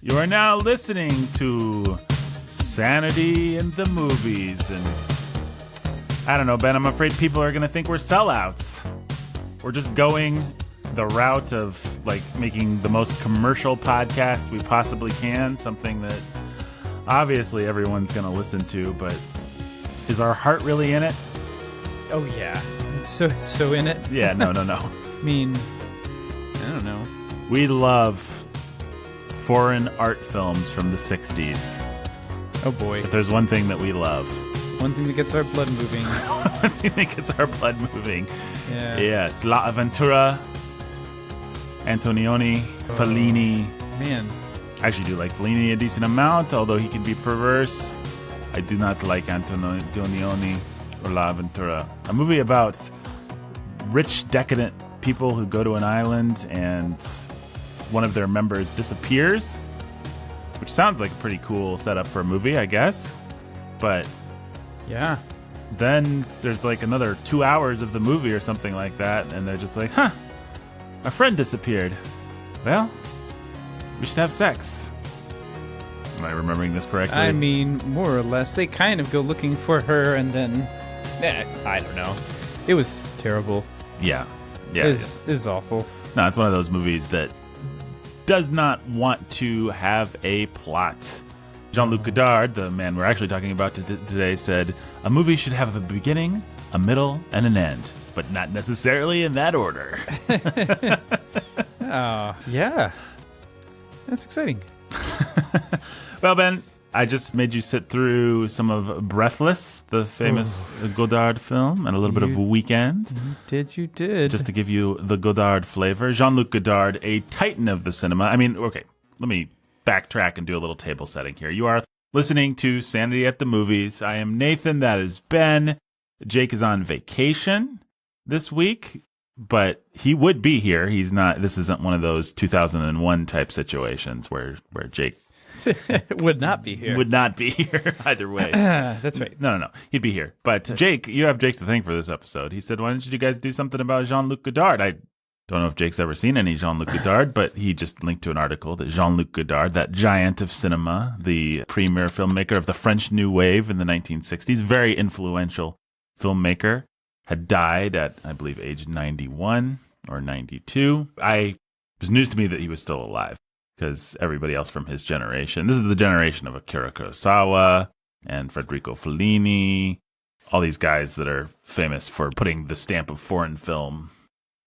You are now listening to Sanity in the Movies. And I don't know, Ben, I'm afraid people are going to think we're sellouts. We're just going the route of like making the most commercial podcast we possibly can, something that obviously everyone's going to listen to, but is our heart really in it? Oh yeah, it's so in it. Yeah, no. I mean, I don't know. We love foreign art films from the 60s. Oh boy. If there's one thing that we love. One thing that gets our blood moving. One thing that gets our blood moving. Yeah. Yes, La Avventura, Antonioni, Fellini. Man. I actually do like Fellini a decent amount, although he can be perverse. I do not like Antonioni or La Avventura. A movie about rich, decadent people who go to an island and one of their members disappears, which sounds like a pretty cool setup for a movie, I guess. But yeah, then there's like another 2 hours of the movie or something like that, and they're just like, my friend disappeared. Well, we should have sex. Am I remembering this correctly? I mean, more or less. They kind of go looking for her, and then, I don't know. It was terrible. Yeah. It was awful. No, it's one of those movies that does not want to have a plot. Jean-Luc Godard, the man we're actually talking about today, said, a movie should have a beginning, a middle, and an end, but not necessarily in that order. Oh, yeah. That's exciting. Well, Ben, I just made you sit through some of Breathless, the famous Godard film, and a little bit of Weekend. You did. Just to give you the Godard flavor. Jean-Luc Godard, a titan of the cinema. I mean, okay, let me backtrack and do a little table setting here. You are listening to Sanity at the Movies. I am Nathan. That is Ben. Jake is on vacation this week, but he would be here. He's not. This isn't one of those 2001 type situations where Jake would not be here. Would not be here either way. That's right. No. He'd be here. But Jake, you have Jake to thank for this episode. He said, why don't you guys do something about Jean-Luc Godard? I don't know if Jake's ever seen any Jean-Luc Godard, but he just linked to an article that Jean-Luc Godard, that giant of cinema, the premier filmmaker of the French New Wave in the 1960s, very influential filmmaker, had died at, I believe, age 91 or 92. It was news to me that he was still alive, because everybody else from his generation, this is the generation of Akira Kurosawa and Federico Fellini, all these guys that are famous for putting the stamp of foreign film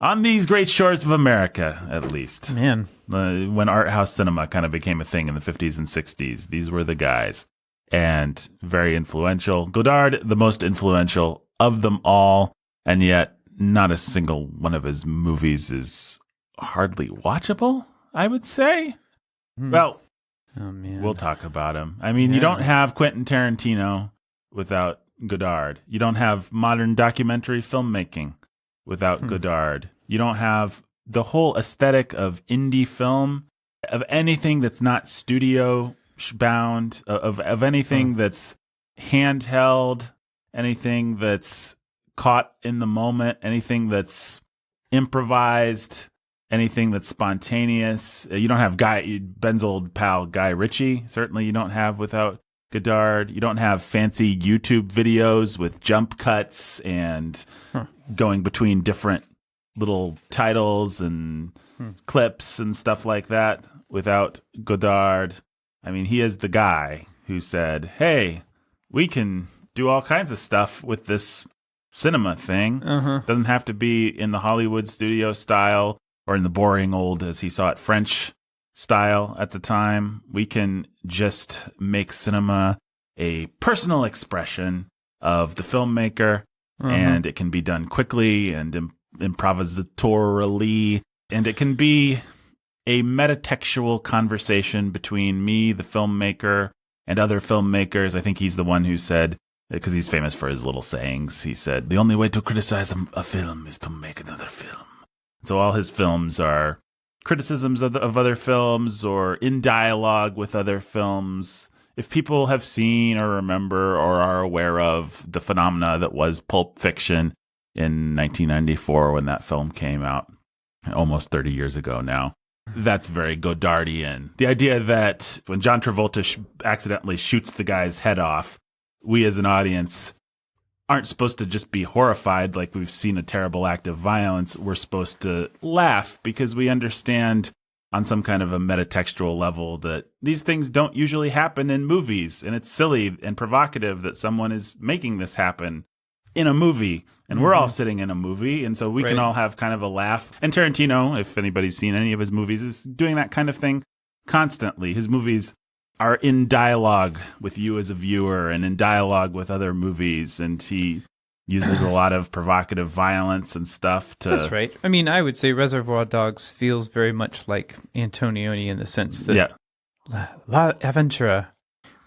on these great shores of America, at least. Man. When art house cinema kind of became a thing in the 50s and 60s, these were the guys. And very influential. Godard, the most influential of them all, and yet not a single one of his movies is hardly watchable, I would say. Well, oh, man. We'll talk about him. I mean, you don't have Quentin Tarantino without Godard. You don't have modern documentary filmmaking without Godard. You don't have the whole aesthetic of indie film, of anything that's not studio bound, of anything that's handheld, anything that's caught in the moment, anything that's improvised, anything that's spontaneous. You don't have Ben's old pal Guy Ritchie. Certainly you don't have without Godard. You don't have fancy YouTube videos with jump cuts and going between different little titles and clips and stuff like that without Godard. I mean, he is the guy who said, hey, we can do all kinds of stuff with this cinema thing. Doesn't have to be in the Hollywood studio style or in the boring old, as he saw it, French style at the time. We can just make cinema a personal expression of the filmmaker, and it can be done quickly and improvisatorily, and it can be a metatextual conversation between me, the filmmaker, and other filmmakers. I think he's the one who said, because he's famous for his little sayings, he said, the only way to criticize a film is to make another film. So all his films are criticisms of other films or in dialogue with other films. If people have seen or remember or are aware of the phenomena that was Pulp Fiction in 1994 when that film came out, almost 30 years ago now, That's very Godardian. The idea that when John Travolta accidentally shoots the guy's head off, we as an audience aren't supposed to just be horrified like we've seen a terrible act of violence. We're supposed to laugh because we understand on some kind of a metatextual level that these things don't usually happen in movies. And it's silly and provocative that someone is making this happen in a movie. And we're all sitting in a movie. And so we can all have kind of a laugh. And Tarantino, if anybody's seen any of his movies, is doing that kind of thing constantly. His movies are in dialogue with you as a viewer and in dialogue with other movies. And he uses a lot of provocative violence and stuff to... That's right. I mean, I would say Reservoir Dogs feels very much like Antonioni in the sense that La Aventura,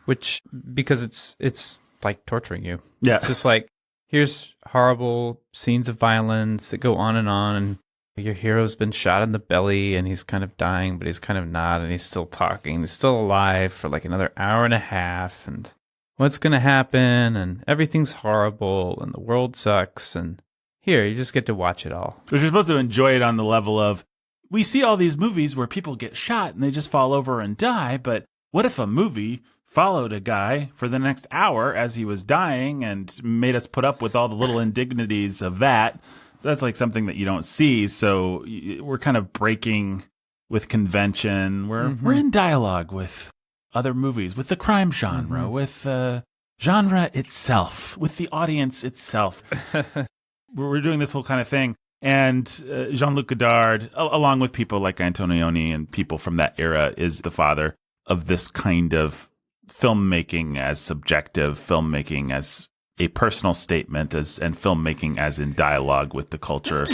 which, because it's like torturing you. Yeah. It's just like, here's horrible scenes of violence that go on, and your hero's been shot in the belly, and he's kind of dying, but he's kind of not, and he's still talking. He's still alive for like another hour and a half, and what's going to happen, and everything's horrible, and the world sucks, and here, you just get to watch it all. But you're supposed to enjoy it on the level of, we see all these movies where people get shot and they just fall over and die, but what if a movie followed a guy for the next hour as he was dying and made us put up with all the little indignities of that? So that's like something that you don't see. So we're kind of breaking with convention. We're in dialogue with other movies, with the crime genre, with genre itself, with the audience itself. We're doing this whole kind of thing. And Jean-Luc Godard, along with people like Antonioni and people from that era, is the father of this kind of filmmaking as subjective, filmmaking as a personal statement, and filmmaking as in dialogue with the culture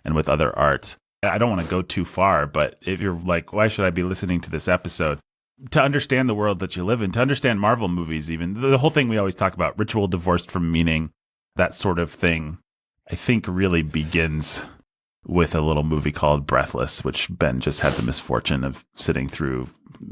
and with other art. I don't want to go too far, but if you're like, why should I be listening to this episode? To understand the world that you live in, to understand Marvel movies even, the whole thing we always talk about, ritual divorced from meaning, that sort of thing, I think really begins with a little movie called Breathless, which Ben just had the misfortune of sitting through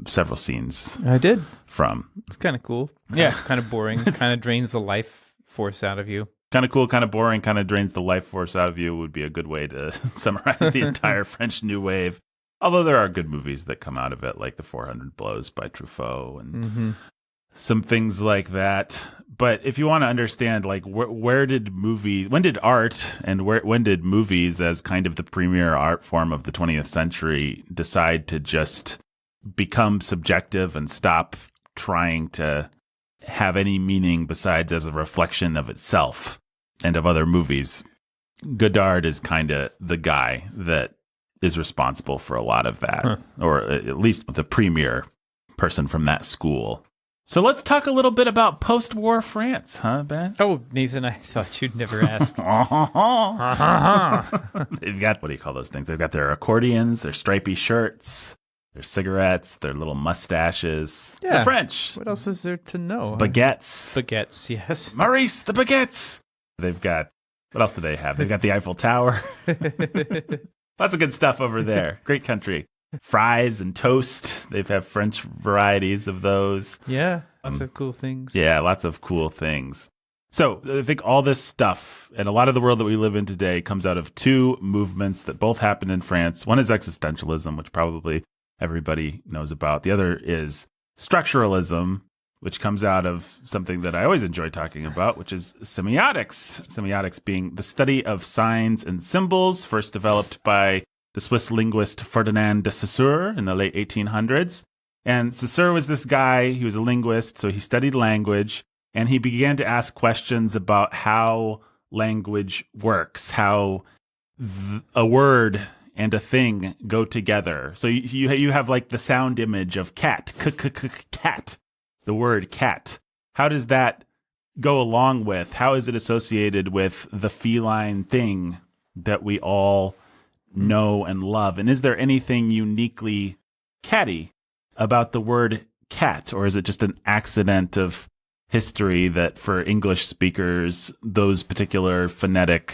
several scenes. I did. From. It's kind of cool. Kind of boring. Kind of drains the life force out of you. Kind of cool, kind of boring, kind of drains the life force out of you would be a good way to summarize the entire French New Wave. Although there are good movies that come out of it, like The 400 Blows by Truffaut and some things like that. But if you want to understand, like, when did art and when did movies as kind of the premier art form of the 20th century decide to just become subjective and stop trying to have any meaning besides as a reflection of itself and of other movies? Godard is kind of the guy that is responsible for a lot of that, or at least the premier person from that school. So let's talk a little bit about post-war France, huh, Ben? Oh, Nathan, I thought you'd never ask. They've got, what do you call those things? They've got their accordions, their stripy shirts, their cigarettes, their little mustaches. Yeah. The French. What else is there to know? Baguettes. Baguettes, yes. Maurice, the baguettes. They've got, what else do they have? They've got the Eiffel Tower. Lots of good stuff over there. Great country. Fries and toast. They have French varieties of those. Yeah, lots of cool things. Yeah, lots of cool things. So I think all this stuff and a lot of the world that we live in today comes out of two movements that both happened in France. One is existentialism, which probably everybody knows about. The other is structuralism, which comes out of something that I always enjoy talking about, which is semiotics. Semiotics being the study of signs and symbols, first developed by the Swiss linguist Ferdinand de Saussure in the late 1800s. And Saussure was this guy, he was a linguist, so he studied language, and he began to ask questions about how language works, how a word and a thing go together. So you have like the sound image of cat, cat, the word cat. How does that go along with, how is it associated with the feline thing that we all know and love? And is there anything uniquely catty about the word cat, or is it just an accident of history that for English speakers, those particular phonetic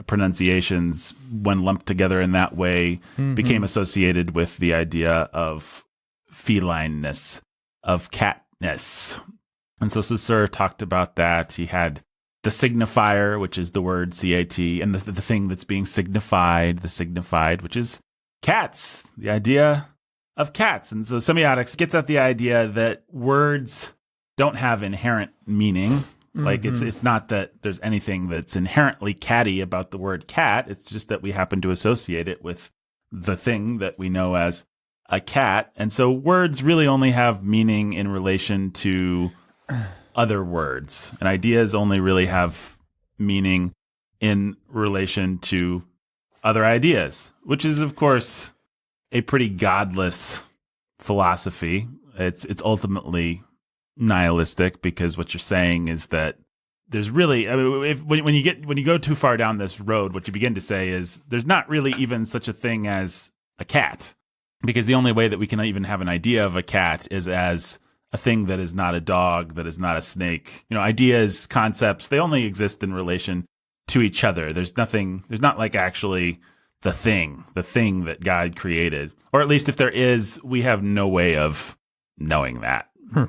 pronunciations, when lumped together in that way, became associated with the idea of felineness, of catness? And so Saussure talked about that. He had the signifier, which is the word CAT, and the thing that's being signified, the signified, which is cats, the idea of cats. And so semiotics gets at the idea that words don't have inherent meaning. Like it's not that there's anything that's inherently catty about the word cat. It's just that we happen to associate it with the thing that we know as a cat. And so words really only have meaning in relation to other words. And ideas only really have meaning in relation to other ideas, which is, of course, a pretty godless philosophy. It's ultimately nihilistic, because what you're saying is that there's really, I mean, when you go too far down this road, what you begin to say is there's not really even such a thing as a cat, because the only way that we can even have an idea of a cat is as a thing that is not a dog, that is not a snake. Ideas, concepts, they only exist in relation to each other. There's not like actually the thing that God created, or at least if there is, we have no way of knowing that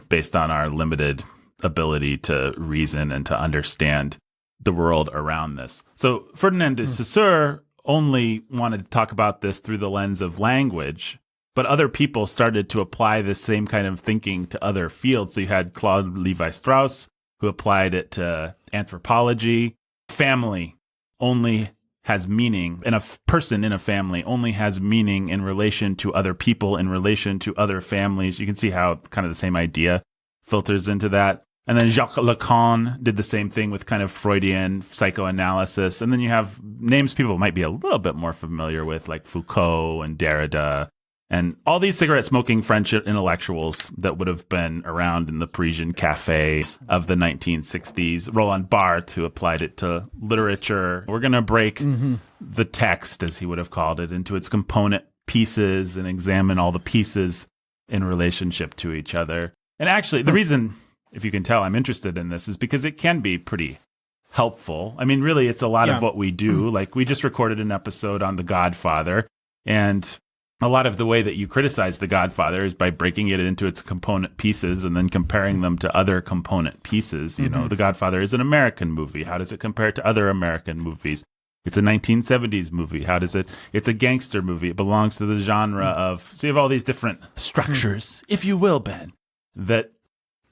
based on our limited ability to reason and to understand the world around this. So Ferdinand de Saussure only wanted to talk about this through the lens of language, but other people started to apply this same kind of thinking to other fields. So you had Claude Lévi-Strauss, who applied it to anthropology. Family only has meaning, and a person in a family only has meaning in relation to other people, in relation to other families. You can see how kind of the same idea filters into that. And then Jacques Lacan did the same thing with kind of Freudian psychoanalysis. And then you have names people might be a little bit more familiar with, like Foucault and Derrida, and all these cigarette-smoking French intellectuals that would have been around in the Parisian cafes of the 1960s. Roland Barthes, who applied it to literature. We're going to break the text, as he would have called it, into its component pieces and examine all the pieces in relationship to each other. And actually, the reason, if you can tell, I'm interested in this is because it can be pretty helpful. I mean, really, it's a lot of what we do. Like, we just recorded an episode on The Godfather, and a lot of the way that you criticize The Godfather is by breaking it into its component pieces and then comparing them to other component pieces. You know, The Godfather is an American movie. How does it compare to other American movies? It's a 1970s movie. How does it? It's a gangster movie. It belongs to the genre of. So you have all these different structures, if you will, Ben, that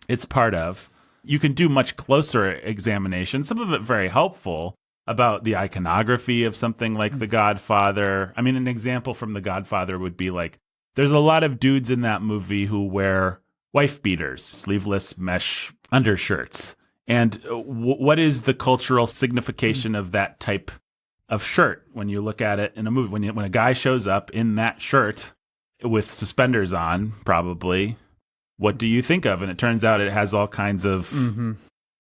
it's part of. You can do much closer examination, some of it very helpful, about the iconography of something like The Godfather. I mean, an example from The Godfather would be like, there's a lot of dudes in that movie who wear wife beaters, sleeveless mesh undershirts. And what is the cultural signification of that type of shirt when you look at it in a movie? When a guy shows up in that shirt with suspenders on, probably, what do you think of? And it turns out it has all kinds of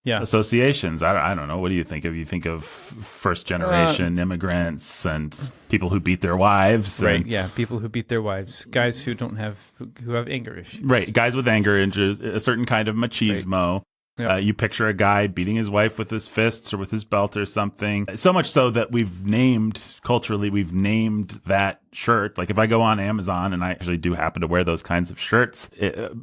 associations. I don't know. What do you think of? You think of first generation immigrants and people who beat their wives. Right. Yeah. People who beat their wives. Guys who don't have, who have anger issues. Right. Guys with anger issues, a certain kind of machismo. Right. Yep. You picture a guy beating his wife with his fists or with his belt or something. So much so that we've named that shirt. Like if I go on Amazon, and I actually do happen to wear those kinds of shirts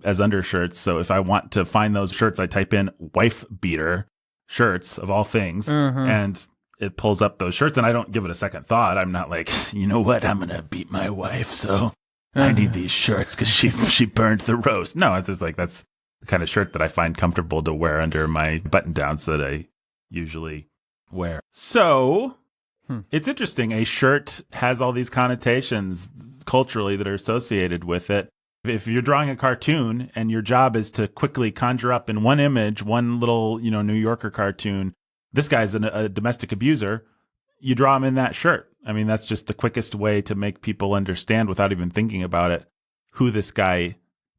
as undershirts. So if I want to find those shirts, I type in wife beater shirts of all things, and it pulls up those shirts, and I don't give it a second thought. I'm not like, you know what, I'm going to beat my wife, so I need these shirts because she burned the roast. No, it's just like, that's the kind of shirt that I find comfortable to wear under my button-downs that I usually wear. So it's interesting. A shirt has all these connotations culturally that are associated with it. If you're drawing a cartoon and your job is to quickly conjure up in one image, one little, New Yorker cartoon, this guy's a domestic abuser, you draw him in that shirt. I mean, that's just the quickest way to make people understand without even thinking about it who this guy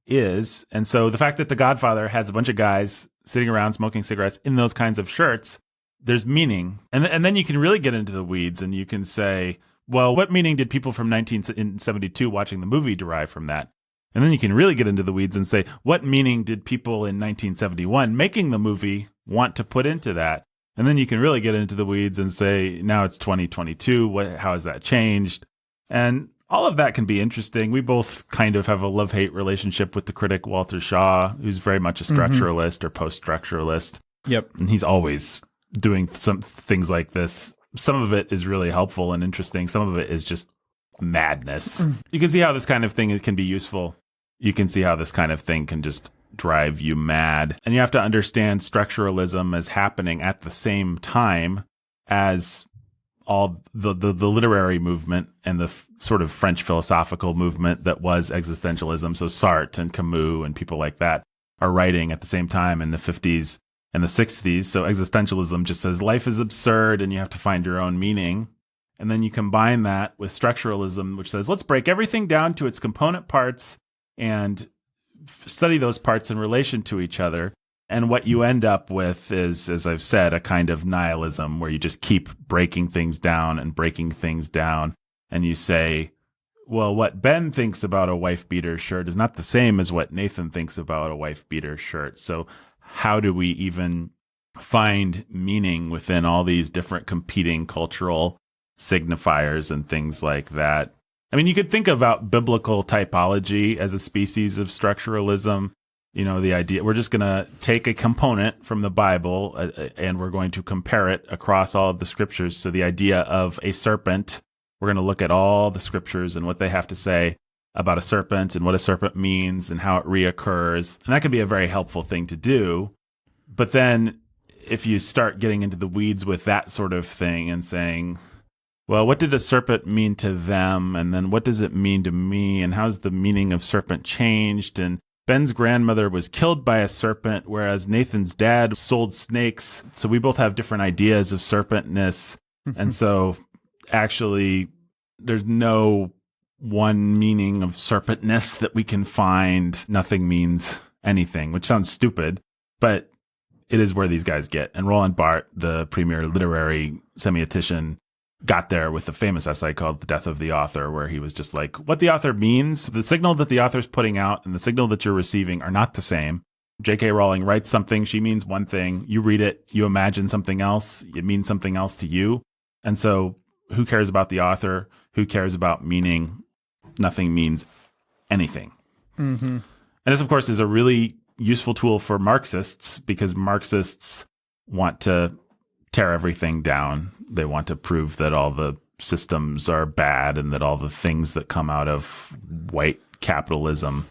is. And so the fact that The Godfather has a bunch of guys sitting around smoking cigarettes in those kinds of shirts, there's meaning. And then you can really get into the weeds and you can say, well, what meaning did people from 1972 watching the movie derive from that? And then you can really get into the weeds and say, what meaning did people in 1971 making the movie want to put into that? And then you can really get into the weeds and say, now it's 2022. How has that changed? And all of that can be interesting. We both kind of have a love-hate relationship with the critic Walter Shaw, who's very much a structuralist or post-structuralist. Yep. And he's always doing some things like this. Some of it is really helpful and interesting. Some of it is just madness. You can see how this kind of thing can be useful. You can see how this kind of thing can just drive you mad. And you have to understand structuralism as happening at the same time as all the literary movement and the sort of French philosophical movement that was existentialism. So Sartre and Camus and people like that are writing at the same time in the 50s and the 60s. So existentialism just says life is absurd and you have to find your own meaning. And then you combine that with structuralism, which says let's break everything down to its component parts and study those parts in relation to each other. And what you end up with is, as I've said, a kind of nihilism where you just keep breaking things down and breaking things down. And you say, well, what Ben thinks about a wife beater shirt is not the same as what Nathan thinks about a wife beater shirt. So how do we even find meaning within all these different competing cultural signifiers and things like that? I mean, you could think about biblical typology as a species of structuralism. You know, the idea, we're just going to take a component from the Bible and we're going to compare it across all of the scriptures. So the idea of a serpent, we're going to look at all the scriptures and what they have to say about a serpent and what a serpent means and how it reoccurs. And that can be a very helpful thing to do. But then if you start getting into the weeds with that sort of thing and saying, well, what did a serpent mean to them? And then what does it mean to me? And how's the meaning of serpent changed? And Ben's grandmother was killed by a serpent, whereas Nathan's dad sold snakes. So we both have different ideas of serpentness. And so actually, there's no one meaning of serpentness that we can find. Nothing means anything, which sounds stupid, but it is where these guys get. And Roland Barthes, the premier literary semiotician, got there with the famous essay called The Death of the Author, where he was just like, what the author means, the signal that the author's putting out and the signal that you're receiving are not the same. J.K. Rowling writes something, she means one thing. You read it, you imagine something else, it means something else to you. And so who cares about the author? Who cares about meaning? Nothing means anything. Mm-hmm. And this, of course, is a really useful tool for Marxists because Marxists want to tear everything down. They want to prove that all the systems are bad and that all the things that come out of white capitalism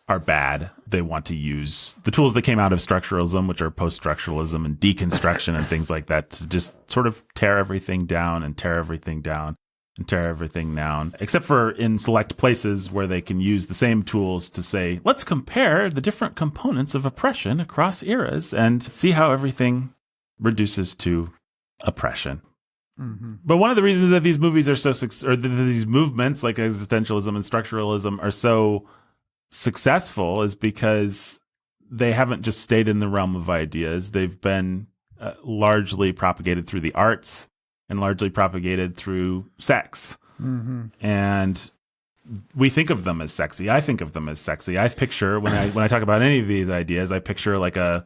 are bad. They want to use the tools that came out of structuralism, which are post-structuralism and deconstruction and things like that, to just sort of tear everything down and tear everything down and tear everything down, except for in select places where they can use the same tools to say, let's compare the different components of oppression across eras and see how everything reduces to oppression. Mm-hmm. But one of the reasons that these movies are these movements like existentialism and structuralism are so successful is because they haven't just stayed in the realm of ideas. They've been largely propagated through the arts and largely propagated through sex. Mm-hmm. And we think of them as sexy. I think of them as sexy. I picture when I talk about any of these ideas, I picture like a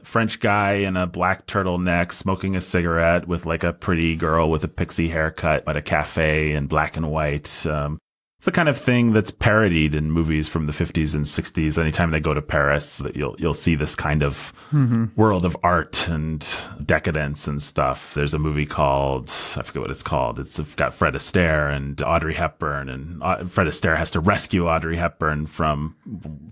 French guy in a black turtleneck smoking a cigarette with like a pretty girl with a pixie haircut at a cafe in black and white. It's the kind of thing that's parodied in movies from the 50s and 60s. Anytime they go to Paris, that you'll see this kind of world of art and decadence and stuff. There's a movie called, I forget what it's called. It's got Fred Astaire and Audrey Hepburn, and Fred Astaire has to rescue Audrey Hepburn from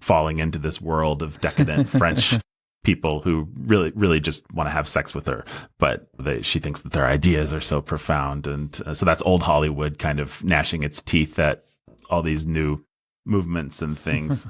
falling into this world of decadent French people who really just want to have sex with her, but she thinks that their ideas are so profound. And so that's old Hollywood kind of gnashing its teeth at all these new movements and things.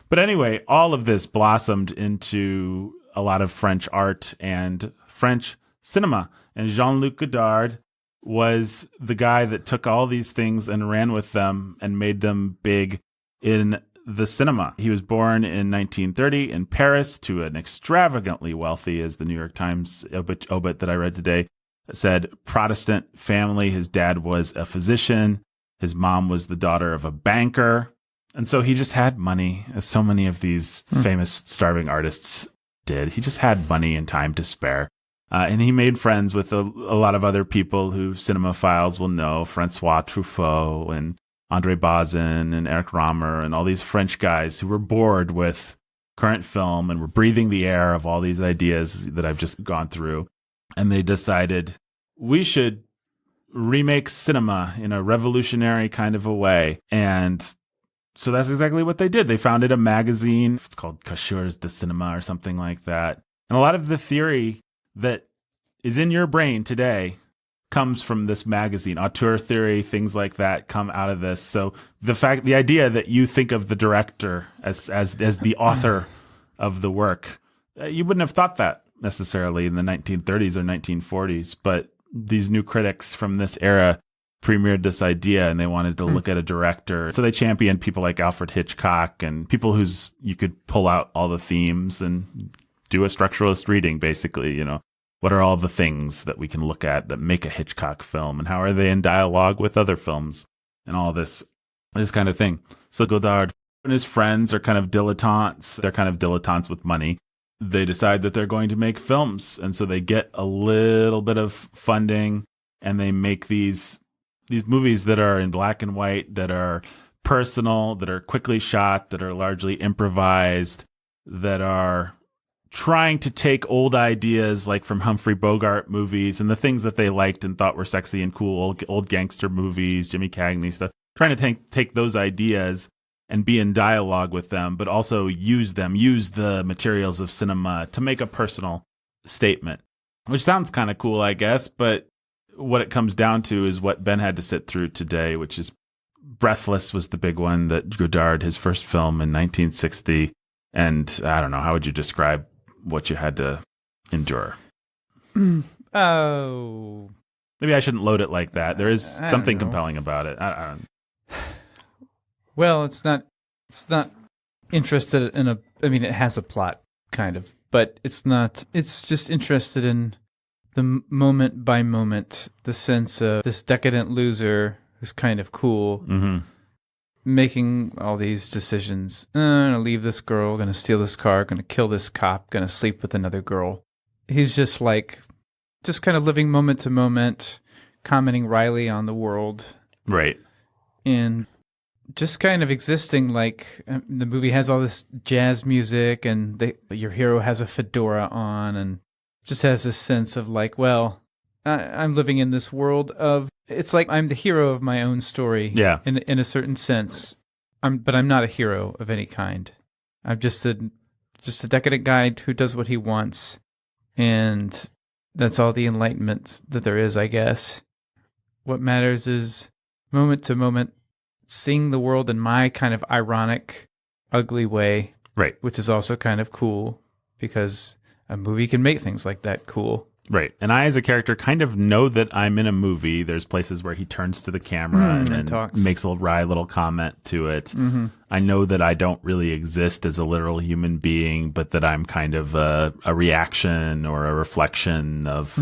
But anyway, all of this blossomed into a lot of French art and French cinema. And Jean-Luc Godard was the guy that took all these things and ran with them and made them big in the cinema. He was born in 1930 in Paris to an extravagantly wealthy, as the New York Times obit that I read today said, Protestant family. His dad was a physician. His mom was the daughter of a banker. And so he just had money, as so many of these famous starving artists did. He just had money and time to spare. And he made friends with a lot of other people who cinemaphiles will know, Francois Truffaut and André Bazin and Eric Rohmer and all these French guys who were bored with current film and were breathing the air of all these ideas that I've just gone through. And they decided we should remake cinema in a revolutionary kind of a way. And so that's exactly what they did. They founded a magazine. It's called Cacheurs de Cinema or something like that. And a lot of the theory that is in your brain today comes from this magazine. Auteur theory, things like that come out of this. So the idea that you think of the director as the author of the work, you wouldn't have thought that necessarily in the 1930s or 1940s. But these new critics from this era premiered this idea, and they wanted to look at a director. So they championed people like Alfred Hitchcock and people whose you could pull out all the themes and do a structuralist reading, basically. What are all the things that we can look at that make a Hitchcock film, and how are they in dialogue with other films, and all this kind of thing. So Godard and his friends are kind of dilettantes. They're kind of dilettantes with money. They decide that they're going to make films, and so they get a little bit of funding, and they make these movies that are in black and white, that are personal, that are quickly shot, that are largely improvised, that are trying to take old ideas like from Humphrey Bogart movies and the things that they liked and thought were sexy and cool, old gangster movies, Jimmy Cagney stuff, trying to take those ideas and be in dialogue with them, but also use the materials of cinema to make a personal statement, which sounds kind of cool, I guess, but what it comes down to is what Ben had to sit through today, which is Breathless was the big one that Godard, his first film in 1960. And I don't know, how would you describe what you had to endure? Oh. Maybe I shouldn't load it like that. There is something compelling about it. I don't. Well, it's not interested in it has a plot, kind of, but it's just interested in the moment by moment, the sense of this decadent loser who's kind of cool, making all these decisions. I'm going to leave this girl, going to steal this car, going to kill this cop, going to sleep with another girl. He's just kind of living moment to moment, commenting wryly on the world. Right. And just kind of existing the movie has all this jazz music, and your hero has a fedora on, and just has this sense of I'm living in this world of, it's like I'm the hero of my own story. Yeah. In a certain sense. But I'm not a hero of any kind. I'm just a decadent guy who does what he wants. And that's all the enlightenment that there is, I guess. What matters is moment to moment, seeing the world in my kind of ironic, ugly way. Right. Which is also kind of cool, because a movie can make things like that cool. Right. And I, as a character, kind of know that I'm in a movie. There's places where he turns to the camera and talks. Makes a wry little comment to it. Mm-hmm. I know that I don't really exist as a literal human being, but that I'm kind of a reaction or a reflection of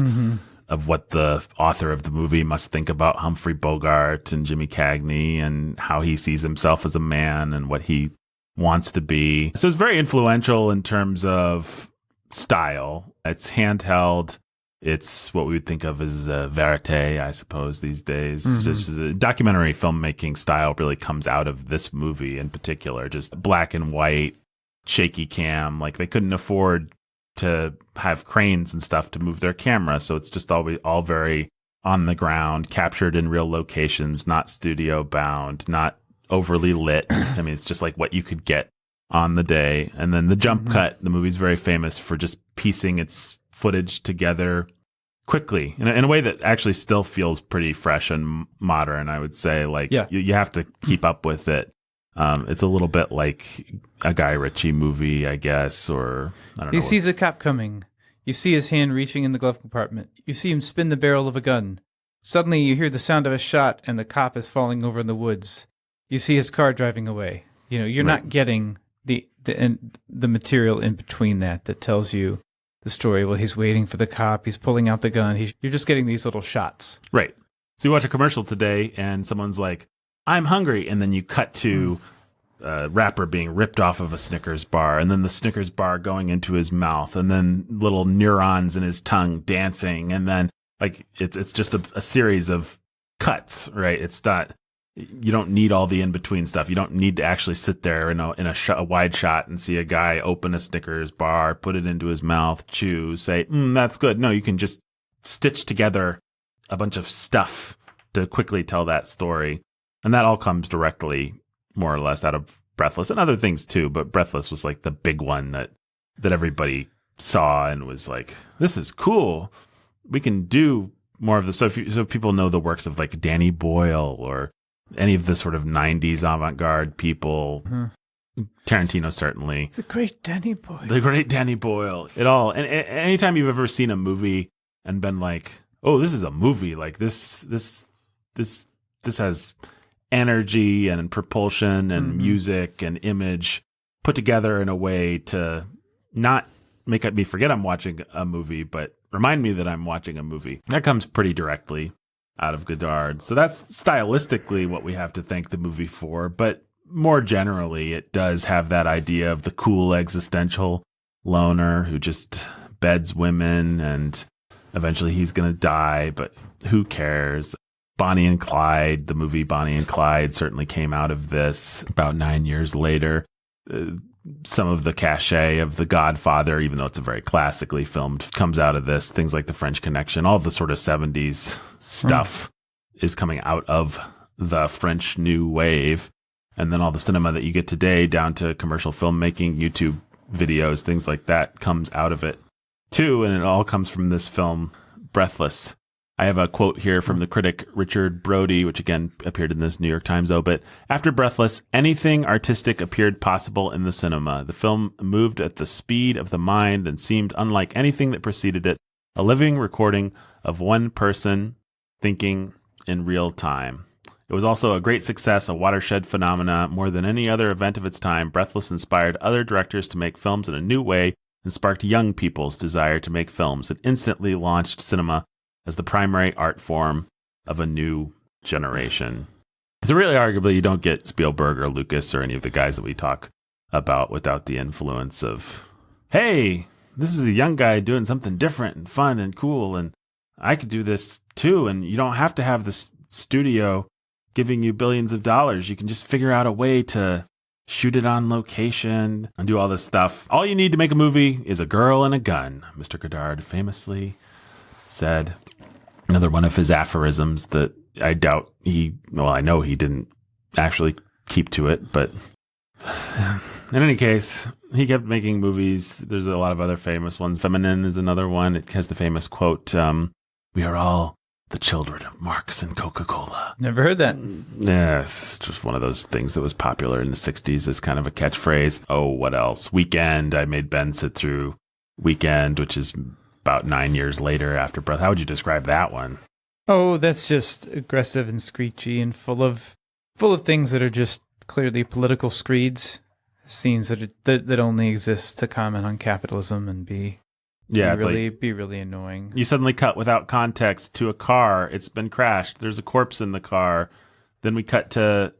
what the author of the movie must think about Humphrey Bogart and Jimmy Cagney and how he sees himself as a man and what he wants to be. So it's very influential in terms of style. It's handheld. It's what we would think of as verite, I suppose, these days. Just a documentary filmmaking style really comes out of this movie in particular. Just black and white, shaky cam. They couldn't afford to have cranes and stuff to move their camera, so it's just all very on the ground, captured in real locations, not studio bound, not overly lit. It's just like what you could get on the day. And then the jump cut, the movie's very famous for just piecing its footage together quickly in a way that actually still feels pretty fresh and modern, I would say. You have to keep up with it. It's a little bit like a Guy Ritchie movie, I guess, or I don't know. He sees a cop coming. You see his hand reaching in the glove compartment. You see him spin the barrel of a gun. Suddenly you hear the sound of a shot and the cop is falling over in the woods. You see his car driving away. You're not getting the material in between that tells you the story. Well, he's waiting for the cop. He's pulling out the gun. You're just getting these little shots. Right. So you watch a commercial today and someone's like, I'm hungry. And then you cut to a wrapper being ripped off of a Snickers bar, and then the Snickers bar going into his mouth, and then little neurons in his tongue dancing. And then it's just a series of cuts, right? It's not, you don't need all the in-between stuff. You don't need to actually sit there in a wide shot and see a guy open a Snickers bar, put it into his mouth, chew, say, that's good. No, you can just stitch together a bunch of stuff to quickly tell that story. And that all comes directly, more or less, out of Breathless and other things too. But Breathless was like the big one that everybody saw and was like, this is cool. We can do more of this. So people know the works of like Danny Boyle or any of the sort of 90s avant-garde people. Tarantino, certainly. The great Danny Boyle. The great Danny Boyle. It all. And anytime you've ever seen a movie and been like, oh, this is a movie. Like this has energy and propulsion and music and image put together in a way to not make me forget I'm watching a movie, but remind me that I'm watching a movie. That comes pretty directly out of Godard. So that's stylistically what we have to thank the movie for. But more generally, it does have that idea of the cool existential loner who just beds women and eventually he's going to die, but who cares? Bonnie and Clyde, the movie Bonnie and Clyde certainly came out of this about 9 years later. Some of the cachet of The Godfather, even though it's a very classically filmed, comes out of this. Things like The French Connection, all the sort of 70s stuff is coming out of the French New Wave. And then all the cinema that you get today, down to commercial filmmaking, YouTube videos, things like that, comes out of it too. And it all comes from this film, Breathless. I have a quote here from the critic Richard Brody, which again appeared in this New York Times obit. After Breathless, anything artistic appeared possible in the cinema. The film moved at the speed of the mind and seemed unlike anything that preceded it, a living recording of one person thinking in real time. It was also a great success, a watershed phenomena. More than any other event of its time, Breathless inspired other directors to make films in a new way and sparked young people's desire to make films. It instantly launched cinema as the primary art form of a new generation. So really, arguably, you don't get Spielberg or Lucas or any of the guys that we talk about without the influence of, hey, this is a young guy doing something different and fun and cool, and I could do this too, and you don't have to have this studio giving you billions of dollars. You can just figure out a way to shoot it on location and do all this stuff. All you need to make a movie is a girl and a gun, Mr. Godard famously said. Another one of his aphorisms that I doubt I know he didn't actually keep to it, but in any case, he kept making movies. There's a lot of other famous ones. Feminine is another one. It has the famous quote, we are all the children of Marx and Coca-Cola. Never heard that. Yes, just one of those things that was popular in the 60s as kind of a catchphrase. Oh, what else? Weekend. I made Ben sit through Weekend, which is about 9 years later after Breath. How would you describe that one? Oh, that's just aggressive and screechy and full of things that are just clearly political screeds, scenes that only exist to comment on capitalism and be really annoying. You suddenly cut without context to a car. It's been crashed. There's a corpse in the car. Then we cut to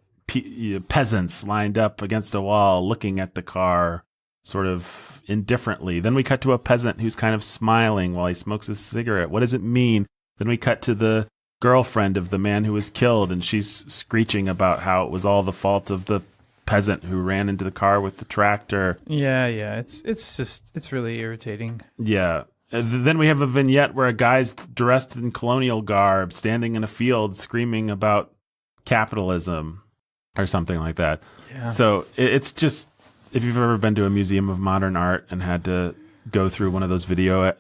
peasants lined up against a wall looking at the car sort of indifferently. Then we cut to a peasant who's kind of smiling while he smokes a cigarette. What does it mean? Then we cut to the girlfriend of the man who was killed, and she's screeching about how it was all the fault of the peasant who ran into the car with the tractor. Yeah. It's really irritating. Yeah. Then we have a vignette where a guy's dressed in colonial garb, standing in a field, screaming about capitalism or something like that. Yeah. So it's just, if you've ever been to a museum of modern art and had to go through one of those video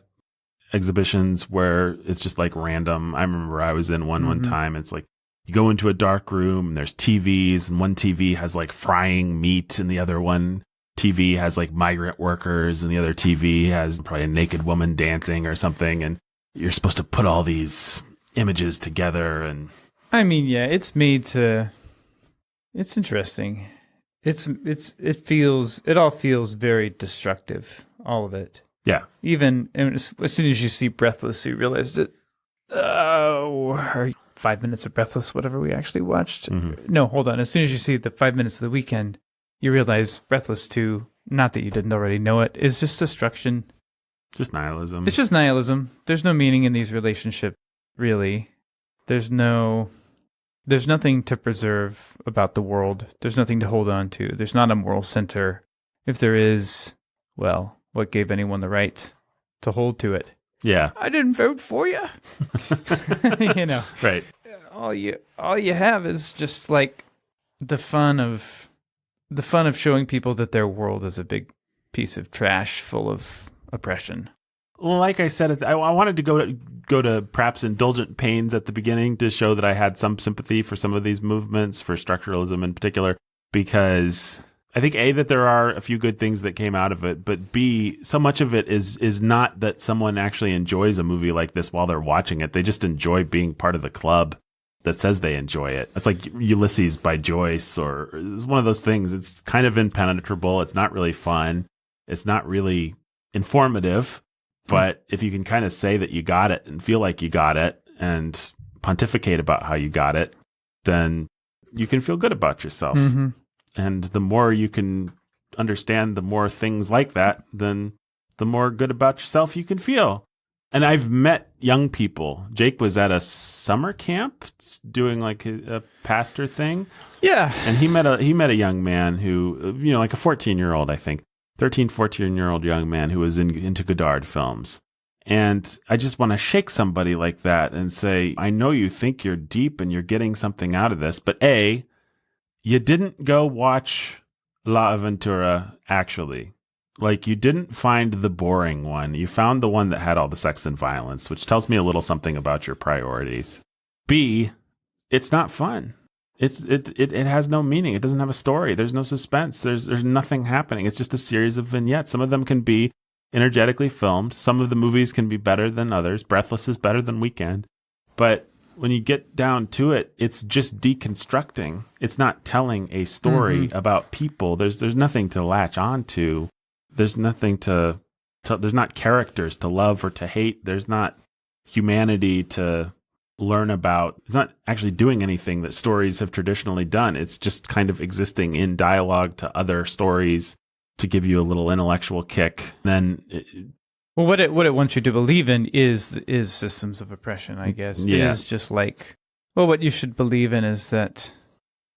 exhibitions where it's just like random. I remember I was in one time. It's like you go into a dark room and there's TVs, and one TV has like frying meat, and the other one TV has like migrant workers, and the other TV has probably a naked woman dancing or something. And you're supposed to put all these images together. And I mean, yeah, it's made to. It's interesting. It all feels very destructive. All of it. Yeah. Even as soon as you see Breathless, you realize that, 5 minutes of Breathless, whatever we actually watched. No, hold on. As soon as you see the 5 minutes of the Weekend, you realize Breathless 2, not that you didn't already know it, is just destruction. Just nihilism. It's just nihilism. There's no meaning in these relationships, really. There's nothing to preserve about the world. There's nothing to hold on to. There's not a moral center. If there is, well, what gave anyone the right to hold to it? Yeah. I didn't vote for you. Right. All you have is just like the fun of showing people that their world is a big piece of trash full of oppression. Well, like I said, I wanted to go to perhaps indulgent pains at the beginning to show that I had some sympathy for some of these movements, for structuralism in particular, because I think A, that there are a few good things that came out of it, but B, so much of it is not that someone actually enjoys a movie like this while they're watching it. They just enjoy being part of the club that says they enjoy it. It's like Ulysses by Joyce, or it's one of those things. It's kind of impenetrable. It's not really fun. It's not really informative. But if you can kind of say that you got it and feel like you got it and pontificate about how you got it, then you can feel good about yourself. Mm-hmm. And the more you can understand the more things like that, then the more good about yourself you can feel. And I've met young people. Jake was at a summer camp doing like a pastor thing. Yeah. And he met a young man who, like a 14-year-old, I think. 13, 14-year-old young man who was into Godard films. And I just want to shake somebody like that and say, I know you think you're deep and you're getting something out of this, but A, you didn't go watch La Aventura, actually. Like, you didn't find the boring one. You found the one that had all the sex and violence, which tells me a little something about your priorities. B, it's not fun. It has no meaning. It doesn't have a story. There's no suspense. There's nothing happening. It's just a series of vignettes. Some of them can be energetically filmed. Some of the movies can be better than others. Breathless is better than Weekend. But when you get down to it, it's just deconstructing. It's not telling a story about people. There's nothing to latch on to. There's nothing there's not characters to love or to hate. There's not humanity to learn about. It's not actually doing anything that stories have traditionally done. It's just kind of existing in dialogue to other stories to give you a little intellectual kick. Well, what it wants you to believe in is systems of oppression, I guess. Yeah. It is just like, well, what you should believe in is that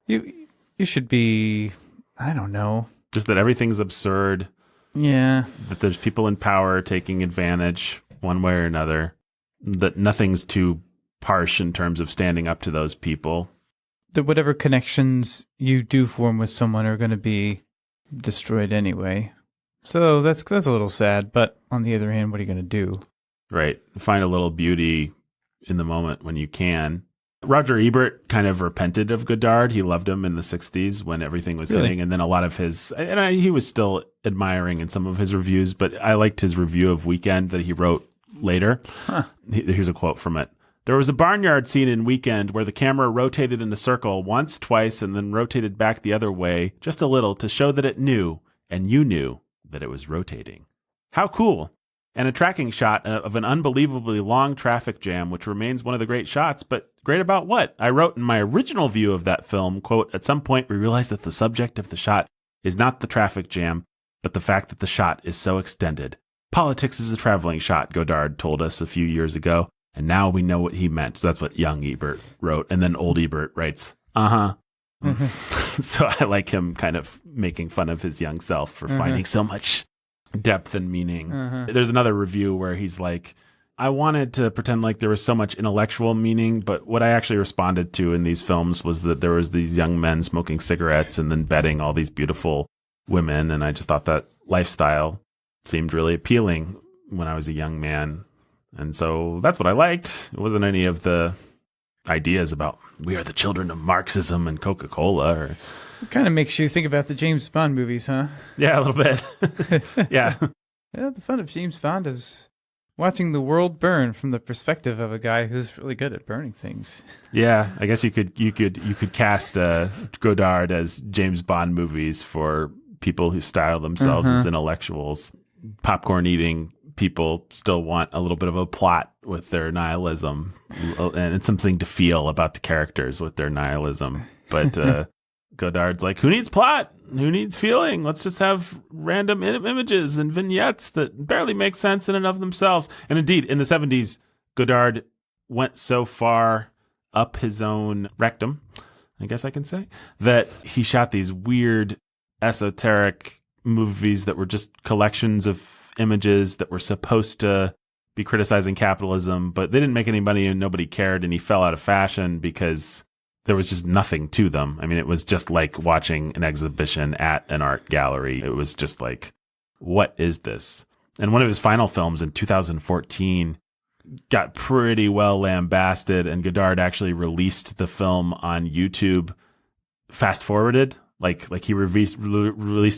you should be, I don't know. Just that everything's absurd. Yeah. That there's people in power taking advantage one way or another. That nothing's too harsh in terms of standing up to those people. That whatever connections you do form with someone are going to be destroyed anyway. So that's a little sad, but on the other hand, what are you going to do? Right. Find a little beauty in the moment when you can. Roger Ebert kind of repented of Godard. He loved him in the 60s when everything was hitting. And then a lot of he was still admiring in some of his reviews, but I liked his review of Weekend that he wrote later. Huh. Here's a quote from it. There was a barnyard scene in Weekend where the camera rotated in a circle once, twice, and then rotated back the other way just a little to show that it knew, and you knew, that it was rotating. How cool. And a tracking shot of an unbelievably long traffic jam, which remains one of the great shots, but great about what? I wrote in my original view of that film, quote, at some point we realized that the subject of the shot is not the traffic jam, but the fact that the shot is so extended. Politics is a traveling shot, Godard told us a few years ago, and now we know what he meant. So that's what young Ebert wrote. And then old Ebert writes, So I like him kind of making fun of his young self for finding so much depth and meaning. There's another review where he's like, I wanted to pretend like there was so much intellectual meaning, but what I actually responded to in these films was that there was these young men smoking cigarettes and then bedding all these beautiful women. And I just thought that lifestyle seemed really appealing when I was a young man. And so that's what I liked. It wasn't any of the ideas about we are the children of Marxism and Coca-Cola. It kind of makes you think about the James Bond movies, huh? Yeah, a little bit. Yeah. Yeah, the fun of James Bond is watching the world burn from the perspective of a guy who's really good at burning things. Yeah, I guess you could cast Godard as James Bond movies for people who style themselves as intellectuals. Popcorn eating people still want a little bit of a plot with their nihilism and something to feel about the characters with their nihilism. But Godard's like, who needs plot? Who needs feeling? Let's just have random images and vignettes that barely make sense in and of themselves. And indeed, in the 70s, Godard went so far up his own rectum, I guess I can say, that he shot these weird, esoteric movies that were just collections of images that were supposed to be criticizing capitalism, but they didn't make any money and nobody cared, and he fell out of fashion because there was just nothing to them. I mean, it was just like watching an exhibition at an art gallery. It was just like, what is this? And one of his final films in 2014 got pretty well lambasted, and Godard actually released the film on YouTube fast forwarded. Like he released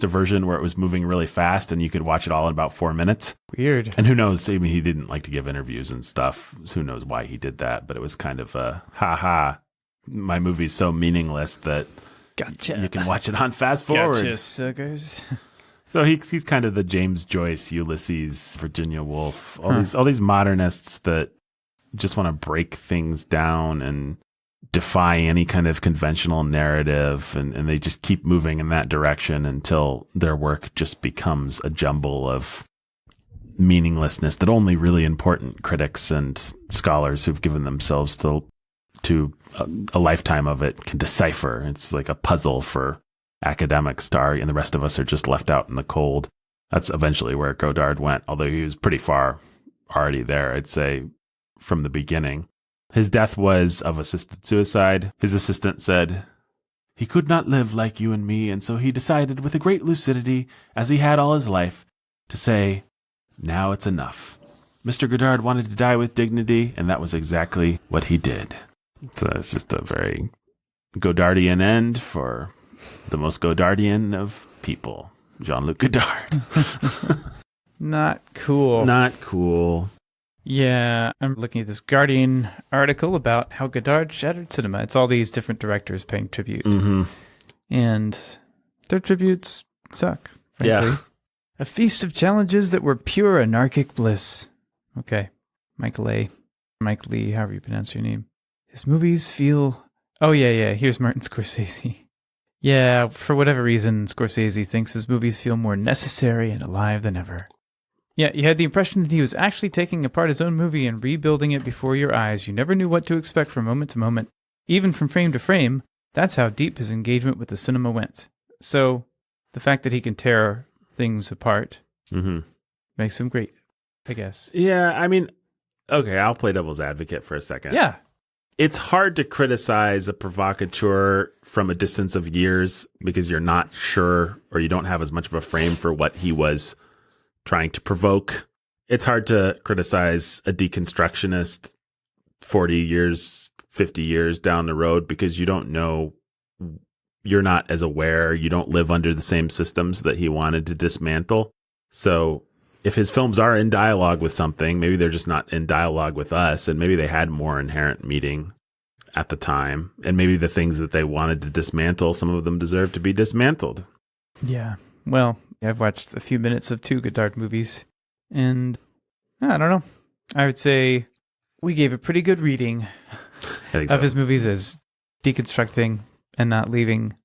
a version where it was moving really fast and you could watch it all in about 4 minutes. Weird. And who knows? I mean, he didn't like to give interviews and stuff. Who knows why he did that? But it was kind of a, my movie's so meaningless that gotcha. You can watch it on fast forward. Gotcha, suckers. So he's kind of the James Joyce, Ulysses, Virginia Woolf, all these modernists that just want to break things down and defy any kind of conventional narrative, and they just keep moving in that direction until their work just becomes a jumble of meaninglessness that only really important critics and scholars who've given themselves to a lifetime of it can decipher. It's like a puzzle for academics to argue, and the rest of us are just left out in the cold. That's eventually where Godard went, although he was pretty far already there, I'd say, from the beginning. His death was of assisted suicide. His assistant said, "He could not live like you and me, and so he decided with a great lucidity, as he had all his life, to say, 'Now it's enough.' Mr. Godard wanted to die with dignity, and that was exactly what he did." So it's just a very Godardian end for the most Godardian of people, Jean-Luc Godard. Not cool. Not cool. Yeah, I'm looking at this Guardian article about how Godard shattered cinema. It's all these different directors paying tribute. Mm-hmm. And their tributes suck, frankly. Yeah. A feast of challenges that were pure anarchic bliss. Okay. Mike Lee, however you pronounce your name. His movies feel... Oh, yeah. Here's Martin Scorsese. Yeah, for whatever reason, Scorsese thinks his movies feel more necessary and alive than ever. Yeah, you had the impression that he was actually taking apart his own movie and rebuilding it before your eyes. You never knew what to expect from moment to moment, even from frame to frame. That's how deep his engagement with the cinema went. So, the fact that he can tear things apart makes him great, I guess. Yeah, I mean, okay, I'll play devil's advocate for a second. Yeah. It's hard to criticize a provocateur from a distance of years because you're not sure, or you don't have as much of a frame for what he was trying to provoke. It's hard to criticize a deconstructionist 40 years, 50 years down the road because you don't know, you're not as aware, you don't live under the same systems that he wanted to dismantle. So if his films are in dialogue with something, maybe they're just not in dialogue with us, and maybe they had more inherent meaning at the time, and maybe the things that they wanted to dismantle, some of them deserve to be dismantled. Yeah. Well, I've watched a few minutes of 2 Godard movies, and I don't know. I would say we gave a pretty good reading of his movies as deconstructing and not leaving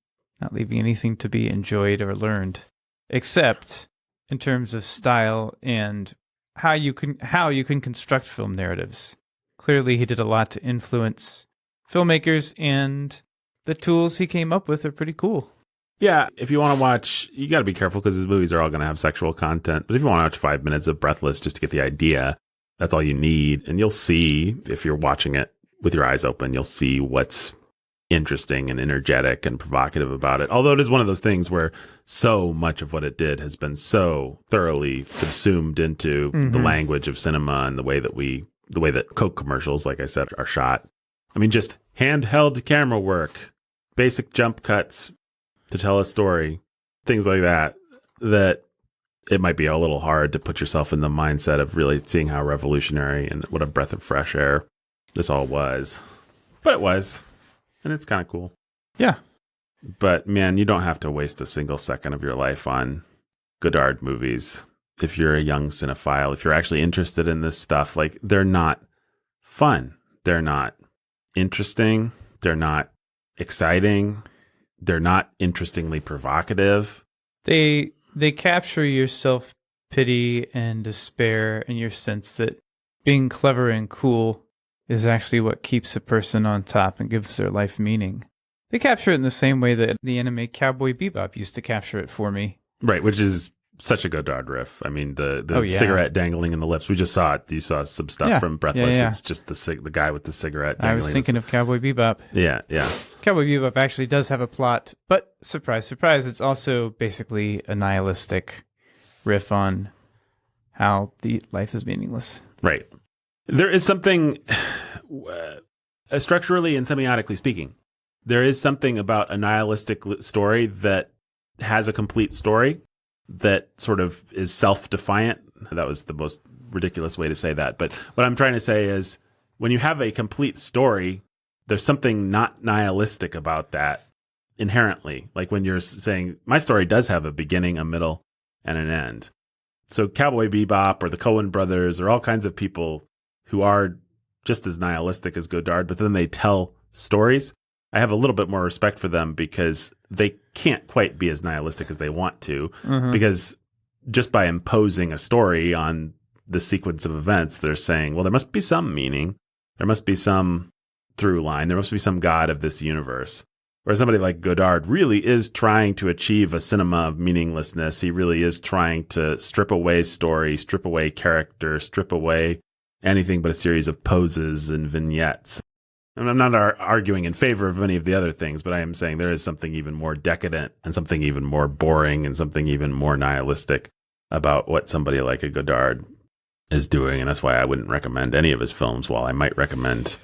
anything to be enjoyed or learned, except in terms of style and how you can construct film narratives. Clearly, he did a lot to influence filmmakers, and the tools he came up with are pretty cool. Yeah, if you want to watch, you got to be careful because his movies are all going to have sexual content. But if you want to watch 5 minutes of Breathless just to get the idea, that's all you need. And you'll see, if you're watching it with your eyes open, you'll see what's interesting and energetic and provocative about it. Although it is one of those things where so much of what it did has been so thoroughly subsumed into the language of cinema and the way that Coke commercials, like I said, are shot. I mean, just handheld camera work, basic jump cuts to tell a story, things like that it might be a little hard to put yourself in the mindset of really seeing how revolutionary and what a breath of fresh air this all was. But it was, and it's kind of cool. Yeah. But man, you don't have to waste a single second of your life on Godard movies. If you're a young cinephile, if you're actually interested in this stuff, like, they're not fun. They're not interesting. They're not exciting. They're not interestingly provocative. They capture your self-pity and despair and your sense that being clever and cool is actually what keeps a person on top and gives their life meaning. They capture it in the same way that the anime Cowboy Bebop used to capture it for me. Right, which is such a Godard riff. I mean, the Oh, yeah. cigarette dangling in the lips. We just saw it. You saw some stuff Yeah. from Breathless. Yeah. It's just the guy with the cigarette dangling. I was thinking of Cowboy Bebop. Yeah. Cowboy Bebop actually does have a plot, but surprise, surprise, it's also basically a nihilistic riff on how the life is meaningless. Right. There is something, structurally and semiotically speaking, there is something about a nihilistic story that has a complete story that sort of is self-defiant. That was the most ridiculous way to say that. But what I'm trying to say is when you have a complete story, there's something not nihilistic about that inherently. Like when you're saying, my story does have a beginning, a middle, and an end. So Cowboy Bebop or the Coen brothers or all kinds of people who are just as nihilistic as Godard, but then they tell stories. I have a little bit more respect for them because they can't quite be as nihilistic as they want to, because just by imposing a story on the sequence of events, they're saying, well, there must be some meaning. There must be some through line. There must be some God of this universe. Whereas somebody like Godard really is trying to achieve a cinema of meaninglessness. He really is trying to strip away story, strip away character, strip away anything but a series of poses and vignettes. And I'm not arguing in favor of any of the other things, but I am saying there is something even more decadent and something even more boring and something even more nihilistic about what somebody like a Godard is doing. And that's why I wouldn't recommend any of his films, while I might recommend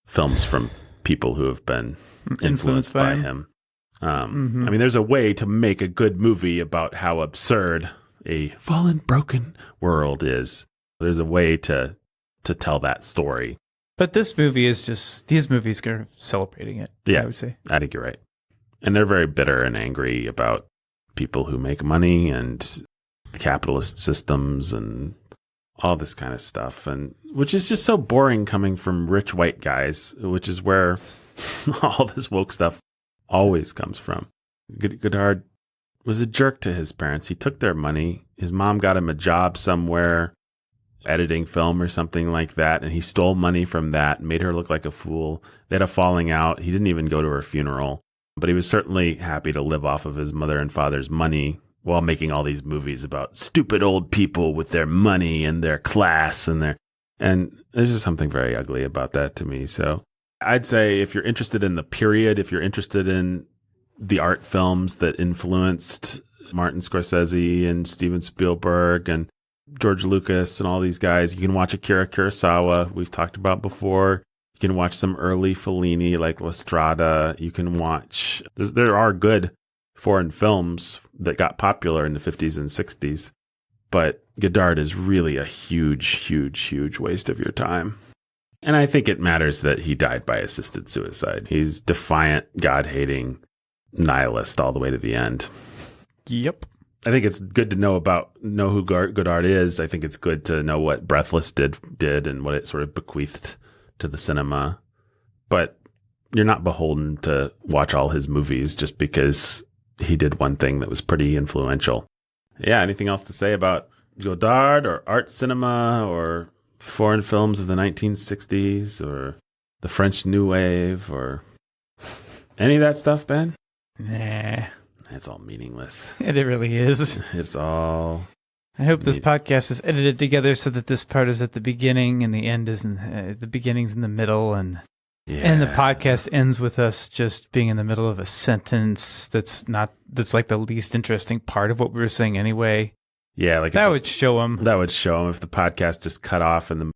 films from people who have been influenced by him. I mean, there's a way to make a good movie about how absurd a fallen, broken world is. There's a way to tell that story. But this movie is just, these movies are celebrating it, Yeah, I would say. I think you're right. And they're very bitter and angry about people who make money and capitalist systems and all this kind of stuff, and which is just so boring coming from rich white guys, which is where all this woke stuff always comes from. Godard was a jerk to his parents. He took their money. His mom got him a job somewhere, editing film or something like that, and he stole money from that and made her look like a fool. They had a falling out. He didn't even go to her funeral, but he was certainly happy to live off of his mother and father's money while making all these movies about stupid old people with their money and their class and there's just something very ugly about that to me. So I'd say if you're interested in the period, if you're interested in the art films that influenced Martin Scorsese and Steven Spielberg and George Lucas and all these guys, you can watch Akira Kurosawa, we've talked about before. You can watch some early Fellini like La Strada. You can watch, there are good foreign films that got popular in the 50s and 60s, but Godard is really a huge waste of your time. And I think it matters that he died by assisted suicide. He's defiant, God-hating nihilist all the way to the end. Yep. I think it's good to know who Godard is. I think it's good to know what Breathless did and what it sort of bequeathed to the cinema. But you're not beholden to watch all his movies just because he did one thing that was pretty influential. Yeah, anything else to say about Godard or art cinema or foreign films of the 1960s or the French New Wave or any of that stuff, Ben? Nah. It's all meaningless. It really is. It's all... I hope this podcast is edited together so that this part is at the beginning and the end is the beginning's in the middle, and the podcast ends with us just being in the middle of a sentence that's like the least interesting part of what we were saying anyway. Yeah, like that would show them. That would show them if the podcast just cut off in the